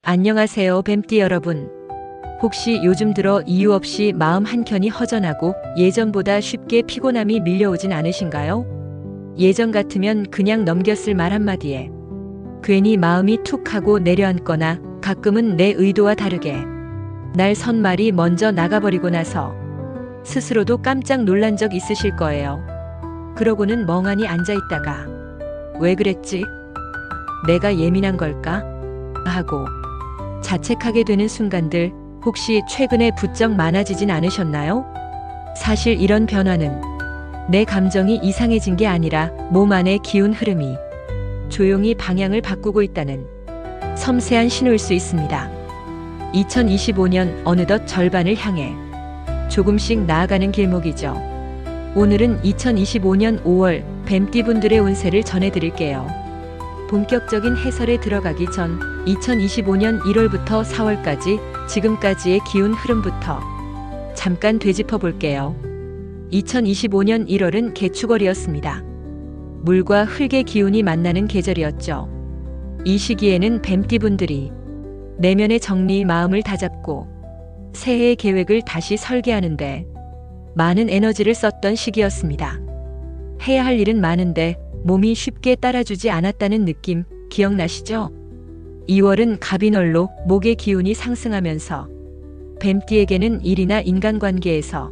안녕하세요, 뱀띠 여러분. 혹시 요즘 들어 이유 없이 마음 한켠이 허전하고 예전보다 쉽게 피곤함이 밀려오진 않으신가요? 예전 같으면 그냥 넘겼을 말 한마디에 괜히 마음이 툭 하고 내려앉거나 가끔은 내 의도와 다르게 날 선 말이 먼저 나가버리고 나서 스스로도 깜짝 놀란 적 있으실 거예요. 그러고는 멍하니 앉아있다가 왜 그랬지? 내가 예민한 걸까? 하고 자책하게 되는 순간들 혹시 최근에 부쩍 많아지진 않으셨나요? 사실 이런 변화는 내 감정이 이상해진 게 아니라 몸 안의 기운 흐름이 조용히 방향을 바꾸고 있다는 섬세한 신호일 수 있습니다. 2025년 어느덧 절반을 향해 조금씩 나아가는 길목이죠. 오늘은 2025년 5월 뱀띠분들의 운세를 전해드릴게요. 본격적인 해설에 들어가기 전 2025년 1월부터 4월까지 지금까지의 기운 흐름부터 잠깐 되짚어 볼게요. 2025년 1월은 개축월이었습니다. 물과 흙의 기운이 만나는 계절이었죠. 이 시기에는 뱀띠분들이 내면의 정리 마음을 다잡고 새해의 계획을 다시 설계하는데 많은 에너지를 썼던 시기였습니다. 해야 할 일은 많은데 몸이 쉽게 따라주지 않았다는 느낌 기억나시죠? 2월은 갑인월로 목의 기운이 상승하면서 뱀띠에게는 일이나 인간관계에서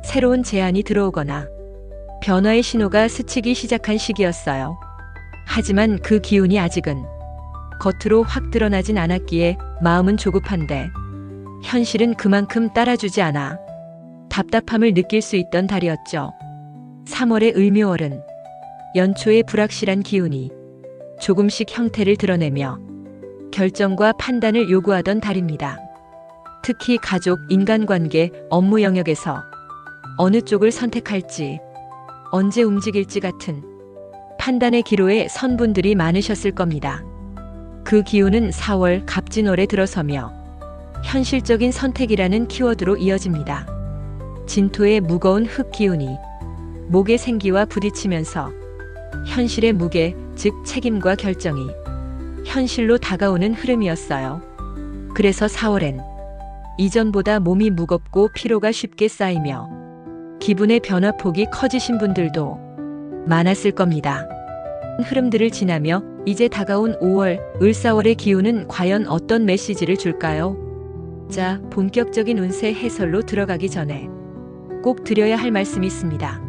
새로운 제안이 들어오거나 변화의 신호가 스치기 시작한 시기였어요. 하지만 그 기운이 아직은 겉으로 확 드러나진 않았기에 마음은 조급한데 현실은 그만큼 따라주지 않아 답답함을 느낄 수 있던 달이었죠. 3월의 을묘월은 연초의 불확실한 기운이 조금씩 형태를 드러내며 결정과 판단을 요구하던 달입니다. 특히 가족, 인간관계, 업무 영역에서 어느 쪽을 선택할지, 언제 움직일지 같은 판단의 기로에 선 분들이 많으셨을 겁니다. 그 기운은 4월 갑진월에 들어서며 현실적인 선택이라는 키워드로 이어집니다. 진토의 무거운 흙 기운이 목의 생기와 부딪히면서 현실의 무게, 즉 책임과 결정이 현실로 다가오는 흐름이었어요. 그래서 4월엔 이전보다 몸이 무겁고 피로가 쉽게 쌓이며 기분의 변화폭이 커지신 분들도 많았을 겁니다. 흐름들을 지나며 이제 다가온 5월, 을사월의 기운은 과연 어떤 메시지를 줄까요? 자, 본격적인 운세 해설로 들어가기 전에 꼭 드려야 할 말씀이 있습니다.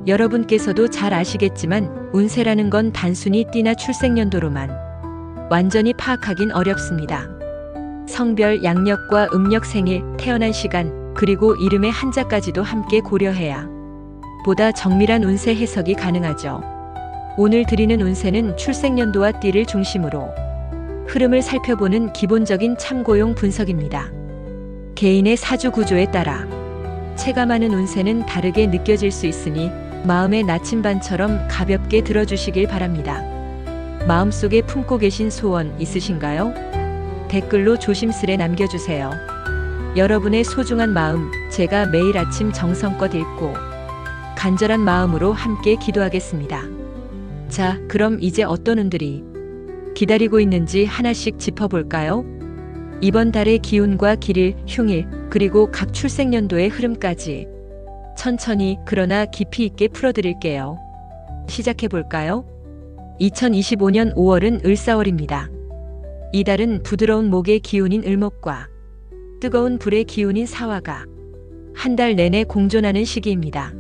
여러분께서도 잘 아시겠지만 운세라는 건 단순히 띠나 출생연도로만 완전히 파악하긴 어렵습니다. 성별, 양력과 음력, 생일, 태어난 시간, 그리고 이름의 한자까지도 함께 고려해야 보다 정밀한 운세 해석이 가능하죠. 오늘 드리는 운세는 출생연도와 띠를 중심으로 흐름을 살펴보는 기본적인 참고용 분석입니다. 개인의 사주 구조에 따라 체감하는 운세는 다르게 느껴질 수 있으니 마음의 나침반처럼 가볍게 들어주시길 바랍니다. 마음속에 품고 계신 소원 있으신가요? 댓글로 조심스레 남겨주세요. 여러분의 소중한 마음 제가 매일 아침 정성껏 읽고 간절한 마음으로 함께 기도하겠습니다. 자, 그럼 이제 어떤 운들이 기다리고 있는지 하나씩 짚어볼까요? 이번 달의 기운과 길일, 흉일, 그리고 각 출생연도의 흐름까지 천천히 그러나 깊이 있게 풀어드릴게요. 시작해볼까요? 2025년 5월은 을사월입니다. 이달은 부드러운 목의 기운인 을목과 뜨거운 불의 기운인 사화가 한 달 내내 공존하는 시기입니다.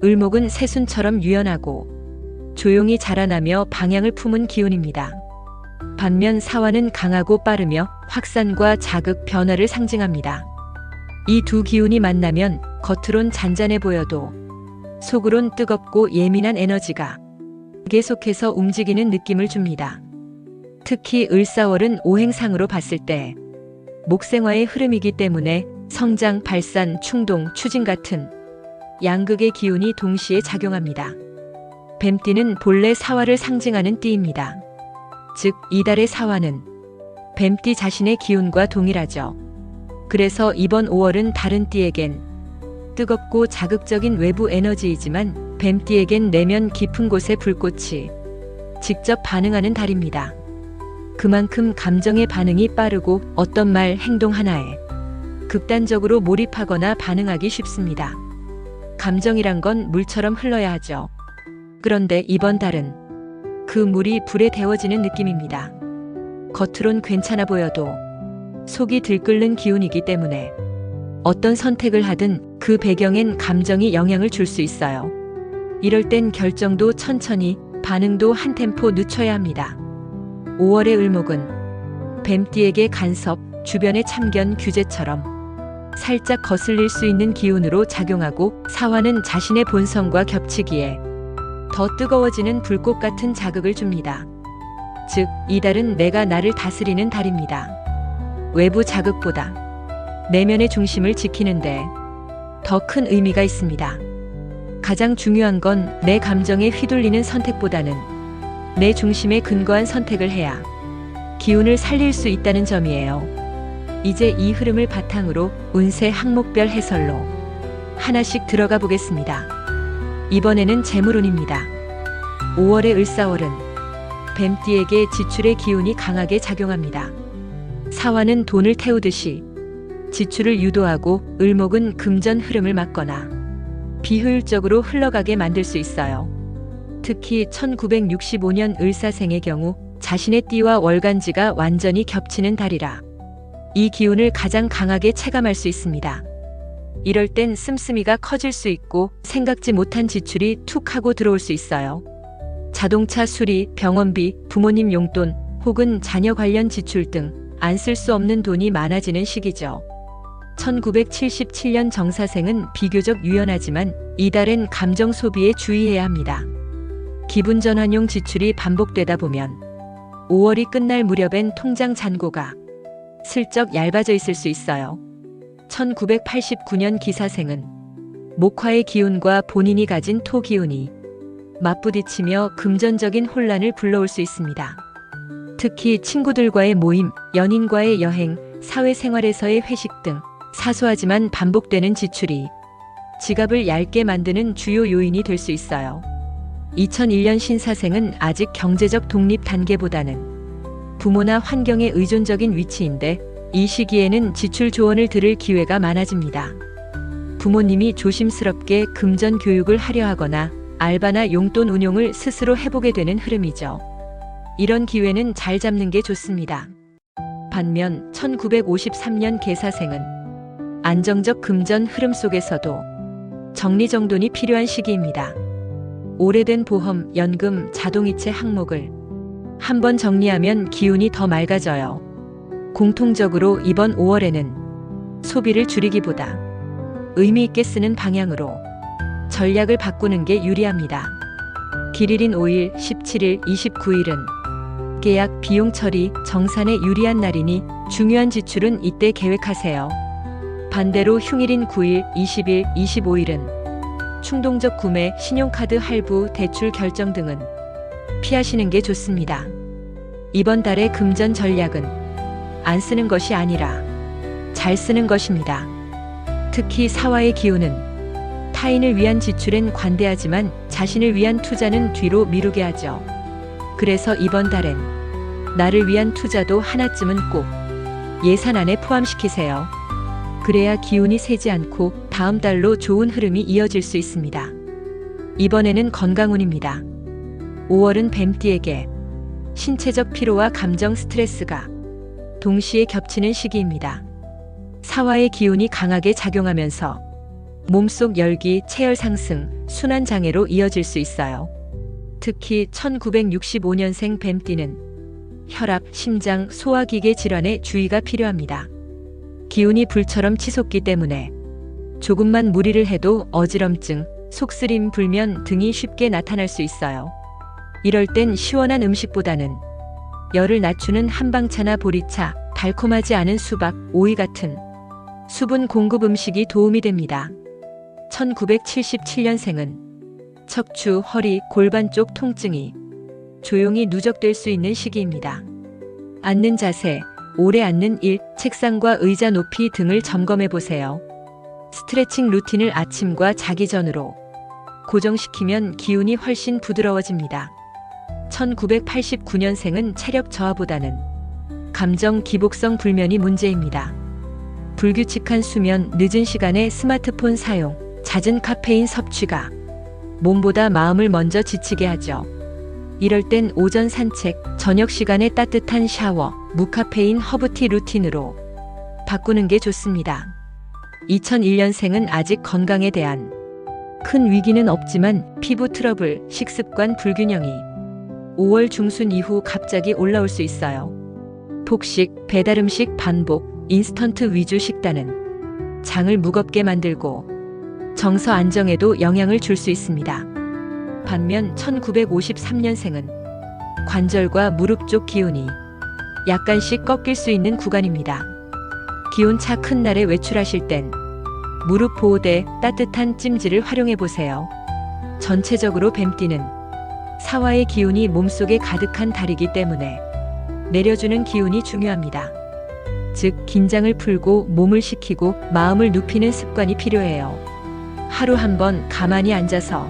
을목은 새순처럼 유연하고 조용히 자라나며 방향을 품은 기운입니다. 반면 사화는 강하고 빠르며 확산과 자극, 변화를 상징합니다. 이 두 기운이 만나면 겉으론 잔잔해 보여도 속으론 뜨겁고 예민한 에너지가 계속해서 움직이는 느낌을 줍니다. 특히 을사월은 오행상으로 봤을 때 목생화의 흐름이기 때문에 성장, 발산, 충동, 추진 같은 양극의 기운이 동시에 작용합니다. 뱀띠는 본래 사화를 상징하는 띠입니다. 즉, 이달의 사화는 뱀띠 자신의 기운과 동일하죠. 그래서 이번 5월은 다른 띠에겐 뜨겁고 자극적인 외부 에너지이지만 뱀띠에겐 내면 깊은 곳의 불꽃이 직접 반응하는 달입니다. 그만큼 감정의 반응이 빠르고 어떤 말, 행동 하나에 극단적으로 몰입하거나 반응하기 쉽습니다. 감정이란 건 물처럼 흘러야 하죠. 그런데 이번 달은 그 물이 불에 데워지는 느낌입니다. 겉으론 괜찮아 보여도 속이 들끓는 기운이기 때문에 어떤 선택을 하든 그 배경엔 감정이 영향을 줄 수 있어요. 이럴 땐 결정도 천천히, 반응도 한 템포 늦춰야 합니다. 5월의 을목은 뱀띠에게 간섭, 주변의 참견, 규제처럼 살짝 거슬릴 수 있는 기운으로 작용하고, 사화는 자신의 본성과 겹치기에 더 뜨거워지는 불꽃 같은 자극을 줍니다. 즉, 이달은 내가 나를 다스리는 달입니다. 외부 자극보다 내면의 중심을 지키는데 더 큰 의미가 있습니다. 가장 중요한 건 내 감정에 휘둘리는 선택보다는 내 중심에 근거한 선택을 해야 기운을 살릴 수 있다는 점이에요. 이제 이 흐름을 바탕으로 운세 항목별 해설로 하나씩 들어가 보겠습니다. 이번에는 재물운입니다. 5월의 을사월은 뱀띠에게 지출의 기운이 강하게 작용합니다. 사화는 돈을 태우듯이 지출을 유도하고, 을목은 금전 흐름을 막거나 비효율적으로 흘러가게 만들 수 있어요. 특히 1965년 을사생의 경우 자신의 띠와 월간지가 완전히 겹치는 달이라 이 기운을 가장 강하게 체감할 수 있습니다. 이럴 땐 씀씀이가 커질 수 있고, 생각지 못한 지출이 툭 하고 들어올 수 있어요. 자동차 수리, 병원비, 부모님 용돈, 혹은 자녀 관련 지출 등 안 쓸 수 없는 돈이 많아지는 시기죠. 1977년 정사생은 비교적 유연하지만 이달엔 감정 소비에 주의해야 합니다. 기분 전환용 지출이 반복되다 보면 5월이 끝날 무렵엔 통장 잔고가 슬쩍 얇아져 있을 수 있어요. 1989년 기사생은 목화의 기운과 본인이 가진 토 기운이 맞부딪히며 금전적인 혼란을 불러올 수 있습니다. 특히 친구들과의 모임, 연인과의 여행, 사회생활에서의 회식 등 사소하지만 반복되는 지출이 지갑을 얇게 만드는 주요 요인이 될 수 있어요. 2001년 신사생은 아직 경제적 독립 단계보다는 부모나 환경의 의존적인 위치인데, 이 시기에는 지출 조언을 들을 기회가 많아집니다. 부모님이 조심스럽게 금전 교육을 하려 하거나 알바나 용돈 운용을 스스로 해보게 되는 흐름이죠. 이런 기회는 잘 잡는 게 좋습니다. 반면 1953년 계사생은 안정적 금전 흐름 속에서도 정리정돈이 필요한 시기입니다. 오래된 보험, 연금, 자동이체 항목을 한번 정리하면 기운이 더 맑아져요. 공통적으로 이번 5월에는 소비를 줄이기보다 의미 있게 쓰는 방향으로 전략을 바꾸는 게 유리합니다. 길일인 5일, 17일, 29일은 계약, 비용 처리, 정산에 유리한 날이니 중요한 지출은 이때 계획하세요. 반대로 흉일인 9일, 20일, 25일은 충동적 구매, 신용카드 할부, 대출 결정 등은 피하시는 게 좋습니다. 이번 달의 금전 전략은 안 쓰는 것이 아니라 잘 쓰는 것입니다. 특히 사화의 기운은 타인을 위한 지출엔 관대하지만 자신을 위한 투자는 뒤로 미루게 하죠. 그래서 이번 달엔 나를 위한 투자도 하나쯤은 꼭 예산 안에 포함시키세요. 그래야 기운이 새지 않고 다음 달로 좋은 흐름이 이어질 수 있습니다. 이번에는 건강운입니다. 5월은 뱀띠에게 신체적 피로와 감정 스트레스가 동시에 겹치는 시기입니다. 사화의 기운이 강하게 작용하면서 몸속 열기, 체열 상승, 순환 장애로 이어질 수 있어요. 특히 1965년생 뱀띠는 혈압, 심장, 소화기계 질환에 주의가 필요합니다. 기운이 불처럼 치솟기 때문에 조금만 무리를 해도 어지럼증, 속쓰림, 불면 등이 쉽게 나타날 수 있어요. 이럴 땐 시원한 음식보다는 열을 낮추는 한방차나 보리차, 달콤하지 않은 수박, 오이 같은 수분 공급 음식이 도움이 됩니다. 1977년생은 척추, 허리, 골반 쪽 통증이 조용히 누적될 수 있는 시기입니다. 앉는 자세, 오래 앉는 일, 책상과 의자 높이 등을 점검해 보세요. 스트레칭 루틴을 아침과 자기 전으로 고정시키면 기운이 훨씬 부드러워집니다. 1989년생은 체력 저하보다는 감정 기복성 불면이 문제입니다. 불규칙한 수면, 늦은 시간에 스마트폰 사용, 잦은 카페인 섭취가 몸보다 마음을 먼저 지치게 하죠. 이럴 땐 오전 산책, 저녁 시간에 따뜻한 샤워, 무카페인 허브티 루틴으로 바꾸는 게 좋습니다. 2001년생은 아직 건강에 대한 큰 위기는 없지만 피부 트러블, 식습관 불균형이 5월 중순 이후 갑자기 올라올 수 있어요. 폭식, 배달음식 반복, 인스턴트 위주 식단은 장을 무겁게 만들고 정서 안정에도 영향을 줄 수 있습니다. 반면 1953년생은 관절과 무릎 쪽 기운이 약간씩 꺾일 수 있는 구간입니다. 기온차 큰 날에 외출하실 땐 무릎 보호대, 따뜻한 찜질을 활용해 보세요. 전체적으로 뱀띠는 사화의 기운이 몸속에 가득한 달이기 때문에 내려주는 기운이 중요합니다. 즉, 긴장을 풀고 몸을 식히고 마음을 눕히는 습관이 필요해요. 하루 한 번 가만히 앉아서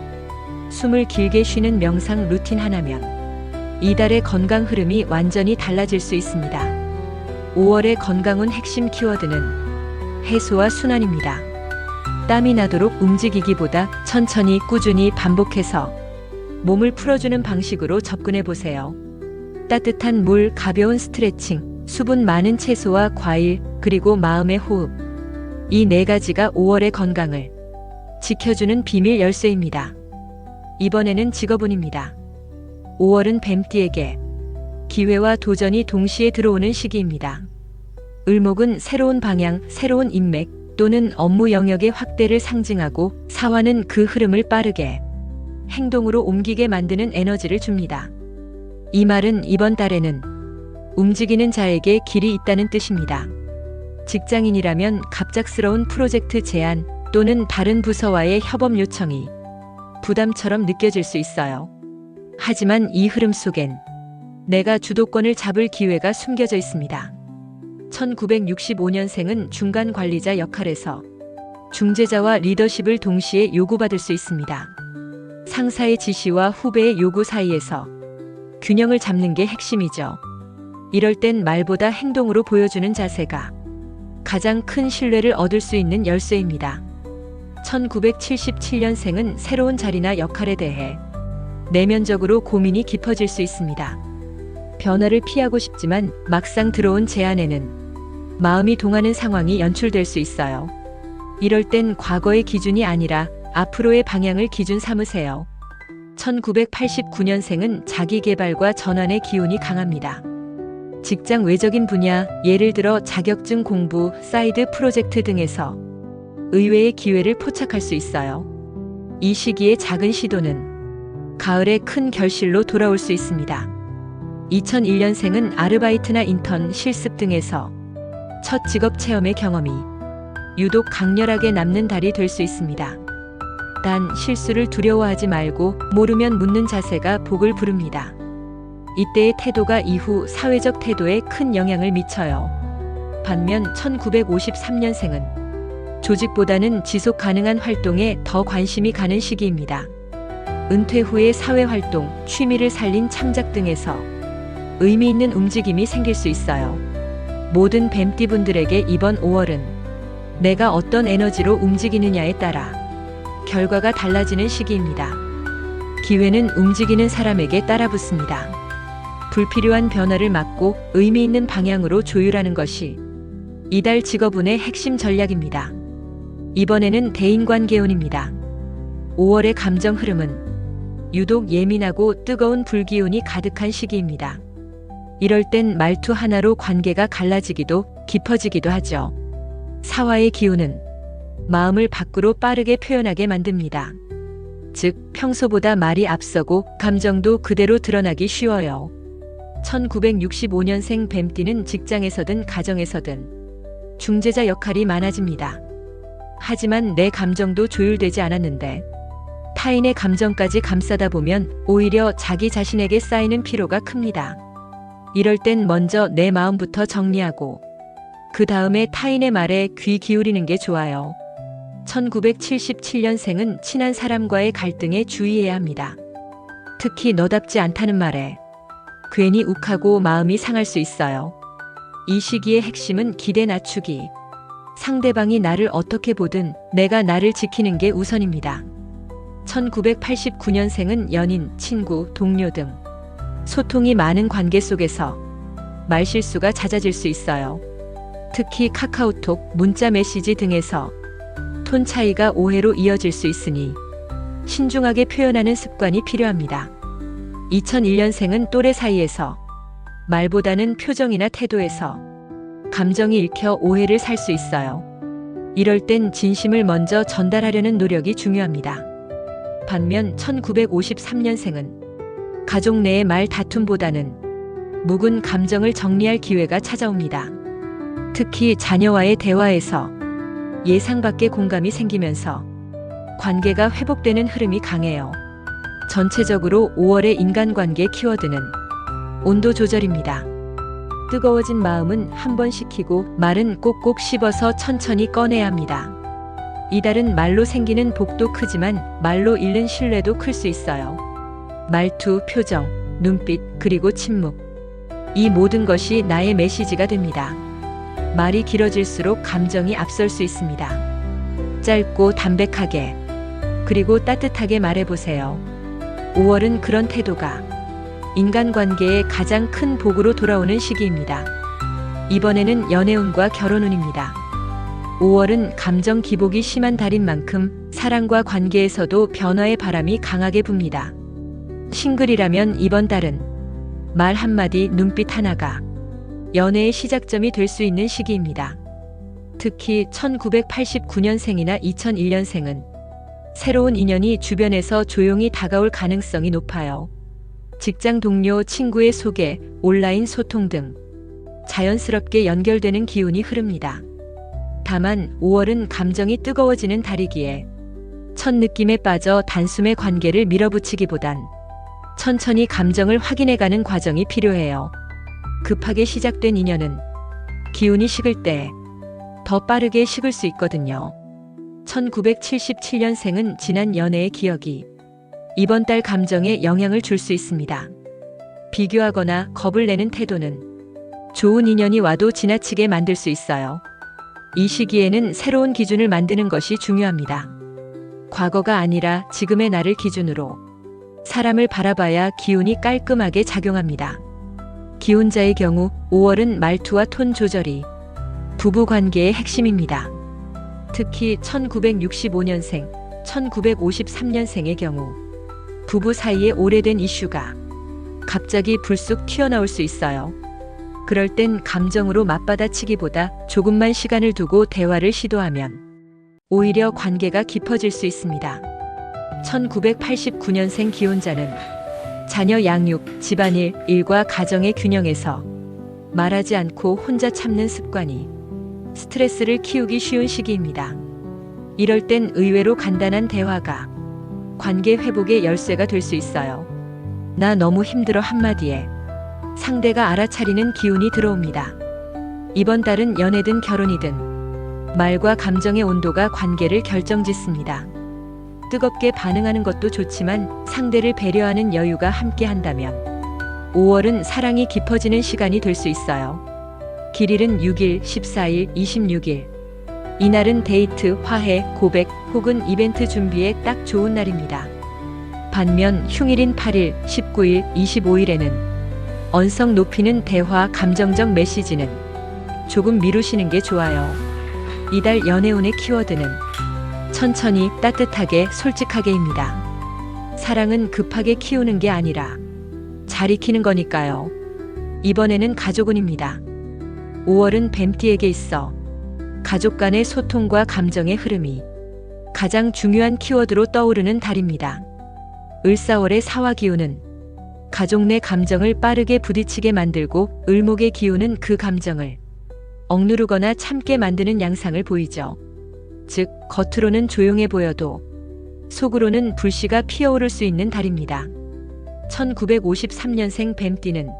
숨을 길게 쉬는 명상 루틴 하나면 이달의 건강 흐름이 완전히 달라질 수 있습니다. 5월의 건강운 핵심 키워드는 해소와 순환입니다. 땀이 나도록 움직이기보다 천천히 꾸준히 반복해서 몸을 풀어주는 방식으로 접근해 보세요. 따뜻한 물, 가벼운 스트레칭, 수분 많은 채소와 과일, 그리고 마음의 호흡. 이 네 가지가 5월의 건강을 지켜주는 비밀 열쇠입니다. 이번에는 직업운입니다. 5월은 뱀띠에게 기회와 도전이 동시에 들어오는 시기입니다. 을목은 새로운 방향, 새로운 인맥 또는 업무 영역의 확대를 상징하고 사화는 그 흐름을 빠르게 행동으로 옮기게 만드는 에너지를 줍니다. 이 말은 이번 달에는 움직이는 자에게 길이 있다는 뜻입니다. 직장인이라면 갑작스러운 프로젝트 제안 또는 다른 부서와의 협업 요청이 부담처럼 느껴질 수 있어요. 하지만 이 흐름 속엔 내가 주도권을 잡을 기회가 숨겨져 있습니다. 1965년생은 중간 관리자 역할에서 중재자와 리더십을 동시에 요구받을 수 있습니다. 상사의 지시와 후배의 요구 사이에서 균형을 잡는 게 핵심이죠. 이럴 땐 말보다 행동으로 보여주는 자세가 가장 큰 신뢰를 얻을 수 있는 열쇠입니다. 1977년생은 새로운 자리나 역할에 대해 내면적으로 고민이 깊어질 수 있습니다. 변화를 피하고 싶지만 막상 들어온 제안에는 마음이 동하는 상황이 연출될 수 있어요. 이럴 땐 과거의 기준이 아니라 앞으로의 방향을 기준 삼으세요. 1989년생은 자기개발과 전환의 기운이 강합니다. 직장 외적인 분야, 예를 들어 자격증 공부, 사이드 프로젝트 등에서 의외의 기회를 포착할 수 있어요. 이 시기의 작은 시도는 가을에 큰 결실로 돌아올 수 있습니다. 2001년생은 아르바이트나 인턴, 실습 등에서 첫 직업 체험의 경험이 유독 강렬하게 남는 달이 될 수 있습니다. 단 실수를 두려워하지 말고 모르면 묻는 자세가 복을 부릅니다. 이때의 태도가 이후 사회적 태도에 큰 영향을 미쳐요. 반면 1953년생은 조직보다는 지속 가능한 활동에 더 관심이 가는 시기입니다. 은퇴 후의 사회활동, 취미를 살린 창작 등에서 의미 있는 움직임이 생길 수 있어요. 모든 뱀띠분들에게 이번 5월은 내가 어떤 에너지로 움직이느냐에 따라 결과가 달라지는 시기입니다. 기회는 움직이는 사람에게 따라붙습니다. 불필요한 변화를 막고 의미 있는 방향으로 조율하는 것이 이달 직업운의 핵심 전략입니다. 이번에는 대인관계운입니다. 5월의 감정 흐름은 유독 예민하고 뜨거운 불기운이 가득한 시기입니다. 이럴 땐 말투 하나로 관계가 갈라지기도 깊어지기도 하죠. 사화의 기운은 마음을 밖으로 빠르게 표현하게 만듭니다. 즉, 평소보다 말이 앞서고 감정도 그대로 드러나기 쉬워요. 1965년생 뱀띠는 직장에서든 가정에서든 중재자 역할이 많아집니다. 하지만 내 감정도 조율되지 않았는데 타인의 감정까지 감싸다 보면 오히려 자기 자신에게 쌓이는 피로가 큽니다. 이럴 땐 먼저 내 마음부터 정리하고 그 다음에 타인의 말에 귀 기울이는 게 좋아요. 1977년생은 친한 사람과의 갈등에 주의해야 합니다. 특히 너답지 않다는 말에 괜히 욱하고 마음이 상할 수 있어요. 이 시기의 핵심은 기대 낮추기. 상대방이 나를 어떻게 보든 내가 나를 지키는 게 우선입니다. 1989년생은 연인, 친구, 동료 등 소통이 많은 관계 속에서 말실수가 잦아질 수 있어요. 특히 카카오톡, 문자 메시지 등에서 톤 차이가 오해로 이어질 수 있으니 신중하게 표현하는 습관이 필요합니다. 2001년생은 또래 사이에서 말보다는 표정이나 태도에서 감정이 읽혀 오해를 살 수 있어요. 이럴 땐 진심을 먼저 전달하려는 노력이 중요합니다. 반면 1953년생은 가족 내의 말 다툼보다는 묵은 감정을 정리할 기회가 찾아옵니다. 특히 자녀와의 대화에서 예상 밖의 공감이 생기면서 관계가 회복되는 흐름이 강해요. 전체적으로 5월의 인간관계 키워드는 온도 조절입니다. 뜨거워진 마음은 한 번 식히고 말은 꼭꼭 씹어서 천천히 꺼내야 합니다. 이달은 말로 생기는 복도 크지만 말로 잃는 신뢰도 클 수 있어요. 말투, 표정, 눈빛, 그리고 침묵. 이 모든 것이 나의 메시지가 됩니다. 말이 길어질수록 감정이 앞설 수 있습니다. 짧고 담백하게, 그리고 따뜻하게 말해보세요. 5월은 그런 태도가 인간관계의 가장 큰 복으로 돌아오는 시기입니다. 이번에는 연애운과 결혼운입니다. 5월은 감정 기복이 심한 달인 만큼 사랑과 관계에서도 변화의 바람이 강하게 붑니다. 싱글이라면 이번 달은 말 한마디, 눈빛 하나가 연애의 시작점이 될 수 있는 시기입니다. 특히 1989년생이나 2001년생은 새로운 인연이 주변에서 조용히 다가올 가능성이 높아요. 직장 동료, 친구의 소개, 온라인 소통 등 자연스럽게 연결되는 기운이 흐릅니다. 다만 5월은 감정이 뜨거워지는 달이기에 첫 느낌에 빠져 단숨에 관계를 밀어붙이기보단 천천히 감정을 확인해가는 과정이 필요해요. 급하게 시작된 인연은 기운이 식을 때 더 빠르게 식을 수 있거든요. 1977년생은 지난 연애의 기억이 이번 달 감정에 영향을 줄 수 있습니다. 비교하거나 겁을 내는 태도는 좋은 인연이 와도 지나치게 만들 수 있어요. 이 시기에는 새로운 기준을 만드는 것이 중요합니다. 과거가 아니라 지금의 나를 기준으로 사람을 바라봐야 기운이 깔끔하게 작용합니다. 기혼자의 경우 5월은 말투와 톤 조절이 부부 관계의 핵심입니다. 특히 1965년생, 1953년생의 경우 부부 사이에 오래된 이슈가 갑자기 불쑥 튀어나올 수 있어요. 그럴 땐 감정으로 맞받아치기보다 조금만 시간을 두고 대화를 시도하면 오히려 관계가 깊어질 수 있습니다. 1989년생 기혼자는 자녀 양육, 집안일, 일과 가정의 균형에서 말하지 않고 혼자 참는 습관이 스트레스를 키우기 쉬운 시기입니다. 이럴 땐 의외로 간단한 대화가 관계 회복의 열쇠가 될 수 있어요. 나 너무 힘들어 한마디에 상대가 알아차리는 기운이 들어옵니다. 이번 달은 연애든 결혼이든 말과 감정의 온도가 관계를 결정짓습니다. 뜨겁게 반응하는 것도 좋지만 상대를 배려하는 여유가 함께 한다면 5월은 사랑이 깊어지는 시간이 될 수 있어요. 길일은 6일, 14일, 26일. 이날은 데이트, 화해, 고백 혹은 이벤트 준비에 딱 좋은 날입니다. 반면 흉일인 8일, 19일, 25일에는 언성 높이는 대화, 감정적 메시지는 조금 미루시는 게 좋아요. 이달 연애운의 키워드는 천천히, 따뜻하게, 솔직하게입니다. 사랑은 급하게 키우는 게 아니라 잘 익히는 거니까요. 이번에는 가족운입니다. 5월은 뱀띠에게 있어 가족 간의 소통과 감정의 흐름이 가장 중요한 키워드로 떠오르는 달입니다. 을사월의 사화 기운은 가족 내 감정을 빠르게 부딪히게 만들고 을목의 기운은 그 감정을 억누르거나 참게 만드는 양상을 보이죠. 즉, 겉으로는 조용해 보여도 속으로는 불씨가 피어오를 수 있는 달입니다. 1953년생 뱀띠는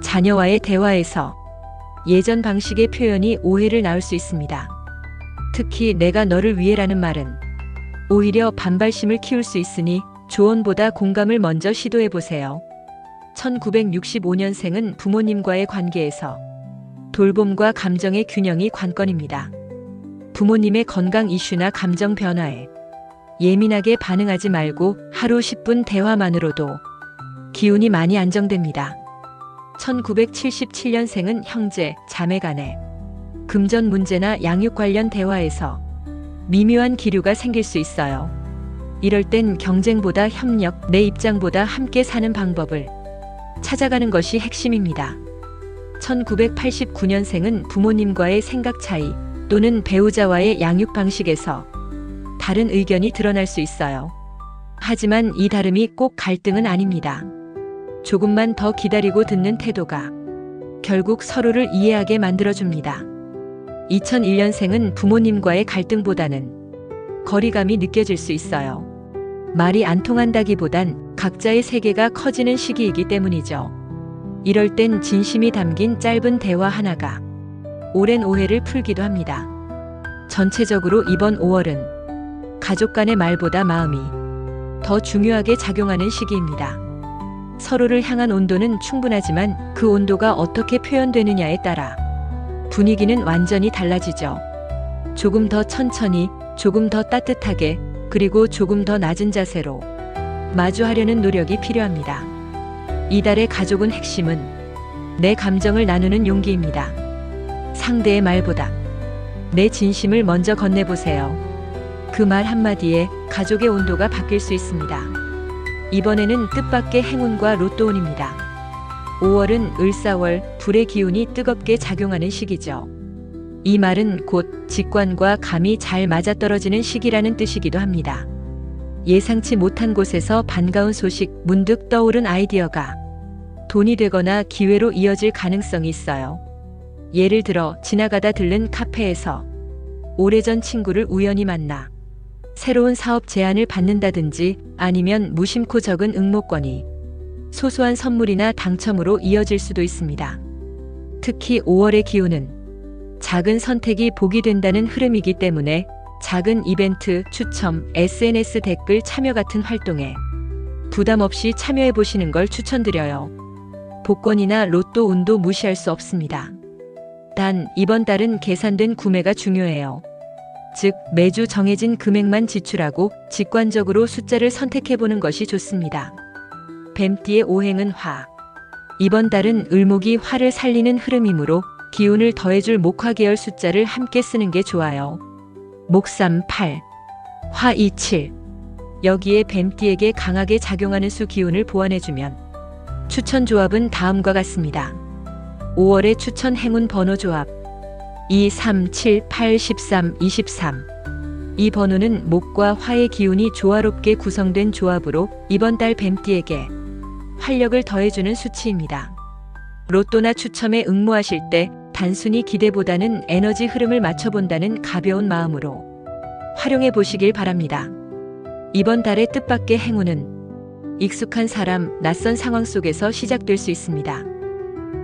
자녀와의 대화에서 예전 방식의 표현이 오해를 낳을 수 있습니다. 특히 내가 너를 위해라는 말은 오히려 반발심을 키울 수 있으니 조언보다 공감을 먼저 시도해 보세요. 1965년생은 부모님과의 관계에서 돌봄과 감정의 균형이 관건입니다. 부모님의 건강 이슈나 감정 변화에 예민하게 반응하지 말고 하루 10분 대화만으로도 기운이 많이 안정됩니다. 1977년생은 형제, 자매 간의 금전 문제나 양육 관련 대화에서 미묘한 기류가 생길 수 있어요. 이럴 땐 경쟁보다 협력, 내 입장보다 함께 사는 방법을 찾아가는 것이 핵심입니다. 1989년생은 부모님과의 생각 차이 또는 배우자와의 양육 방식에서 다른 의견이 드러날 수 있어요. 하지만 이 다름이 꼭 갈등은 아닙니다. 조금만 더 기다리고 듣는 태도가 결국 서로를 이해하게 만들어줍니다. 2001년생은 부모님과의 갈등보다는 거리감이 느껴질 수 있어요. 말이 안 통한다기보단 각자의 세계가 커지는 시기이기 때문이죠. 이럴 땐 진심이 담긴 짧은 대화 하나가 오랜 오해를 풀기도 합니다. 전체적으로 이번 5월은 가족 간의 말보다 마음이 더 중요하게 작용하는 시기입니다. 서로를 향한 온도는 충분하지만 그 온도가 어떻게 표현되느냐에 따라 분위기는 완전히 달라지죠. 조금 더 천천히, 조금 더 따뜻하게, 그리고 조금 더 낮은 자세로 마주하려는 노력이 필요합니다. 이달의 가족은 핵심은 내 감정을 나누는 용기입니다. 상대의 말보다 내 진심을 먼저 건네보세요. 그 말 한마디에 가족의 온도가 바뀔 수 있습니다. 이번에는 뜻밖의 행운과 로또운입니다. 5월은 을사월, 불의 기운이 뜨겁게 작용하는 시기죠. 이 말은 곧 직관과 감이 잘 맞아떨어지는 시기라는 뜻이기도 합니다. 예상치 못한 곳에서 반가운 소식, 문득 떠오른 아이디어가 돈이 되거나 기회로 이어질 가능성이 있어요. 예를 들어 지나가다 들른 카페에서 오래전 친구를 우연히 만나 새로운 사업 제안을 받는다든지, 아니면 무심코 적은 응모권이 소소한 선물이나 당첨으로 이어질 수도 있습니다. 특히 5월의 기운은 작은 선택이 복이 된다는 흐름이기 때문에 작은 이벤트, 추첨, SNS 댓글 참여 같은 활동에 부담 없이 참여해 보시는 걸 추천드려요. 복권이나 로또 운도 무시할 수 없습니다. 단 이번 달은 계산된 구매가 중요해요. 즉 매주 정해진 금액만 지출하고 직관적으로 숫자를 선택해보는 것이 좋습니다. 뱀띠의 오행은 화. 이번 달은 을목이 화를 살리는 흐름이므로 기운을 더해줄 목화 계열 숫자를 함께 쓰는 게 좋아요. 목 3, 8, 화 2, 7. 여기에 뱀띠에게 강하게 작용하는 수 기운을 보완해주면 추천 조합은 다음과 같습니다. 5월의 추천 행운 번호 조합 2, 3, 7, 8, 13, 23. 이 번호는 목과 화의 기운이 조화롭게 구성된 조합으로 이번 달 뱀띠에게 활력을 더해주는 수치입니다. 로또나 추첨에 응모하실 때 단순히 기대보다는 에너지 흐름을 맞춰본다는 가벼운 마음으로 활용해 보시길 바랍니다. 이번 달의 뜻밖의 행운은 익숙한 사람, 낯선 상황 속에서 시작될 수 있습니다.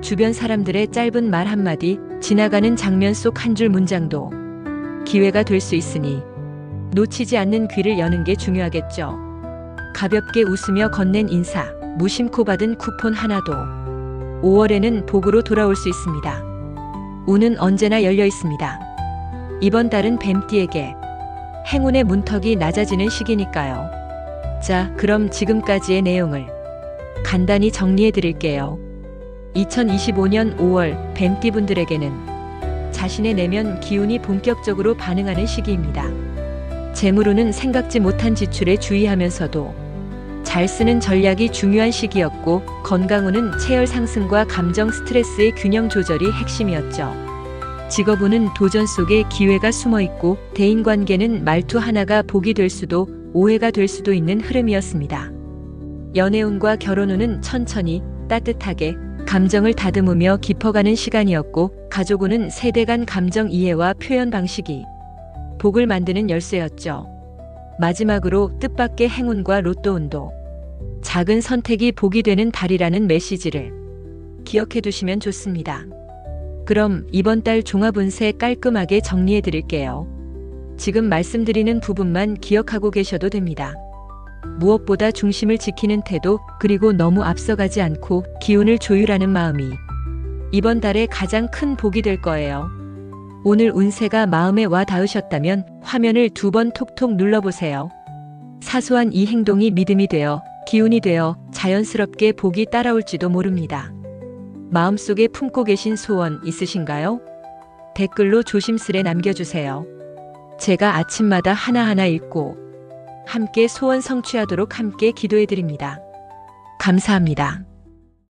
주변 사람들의 짧은 말 한마디, 지나가는 장면 속 한 줄 문장도 기회가 될 수 있으니 놓치지 않는 귀를 여는 게 중요하겠죠. 가볍게 웃으며 건넨 인사, 무심코 받은 쿠폰 하나도 5월에는 복으로 돌아올 수 있습니다. 운은 언제나 열려 있습니다. 이번 달은 뱀띠에게 행운의 문턱이 낮아지는 시기니까요. 자, 그럼 지금까지의 내용을 간단히 정리해 드릴게요. 2025년 5월 뱀띠분들에게는 자신의 내면 기운이 본격적으로 반응하는 시기입니다. 재물운은 생각지 못한 지출에 주의하면서도 잘 쓰는 전략이 중요한 시기였고, 건강운은 체열 상승과 감정 스트레스의 균형 조절이 핵심이었죠. 직업운은 도전 속에 기회가 숨어 있고, 대인관계는 말투 하나가 복이 될 수도 오해가 될 수도 있는 흐름이었습니다. 연애운과 결혼운은 천천히 따뜻하게 감정을 다듬으며 깊어가는 시간이었고, 가족운은 세대 간 감정 이해와 표현 방식이 복을 만드는 열쇠였죠. 마지막으로 뜻밖의 행운과 로또운도 작은 선택이 복이 되는 달이라는 메시지를 기억해 두시면 좋습니다. 그럼 이번 달 종합운세 깔끔하게 정리해 드릴게요. 지금 말씀드리는 부분만 기억하고 계셔도 됩니다. 무엇보다 중심을 지키는 태도, 그리고 너무 앞서가지 않고 기운을 조율하는 마음이 이번 달에 가장 큰 복이 될 거예요. 오늘 운세가 마음에 와 닿으셨다면 화면을 2번 톡톡 눌러보세요. 사소한 이 행동이 믿음이 되어, 기운이 되어 자연스럽게 복이 따라올지도 모릅니다. 마음속에 품고 계신 소원 있으신가요? 댓글로 조심스레 남겨주세요. 제가 아침마다 하나하나 읽고 함께 소원 성취하도록 함께 기도해드립니다. 감사합니다.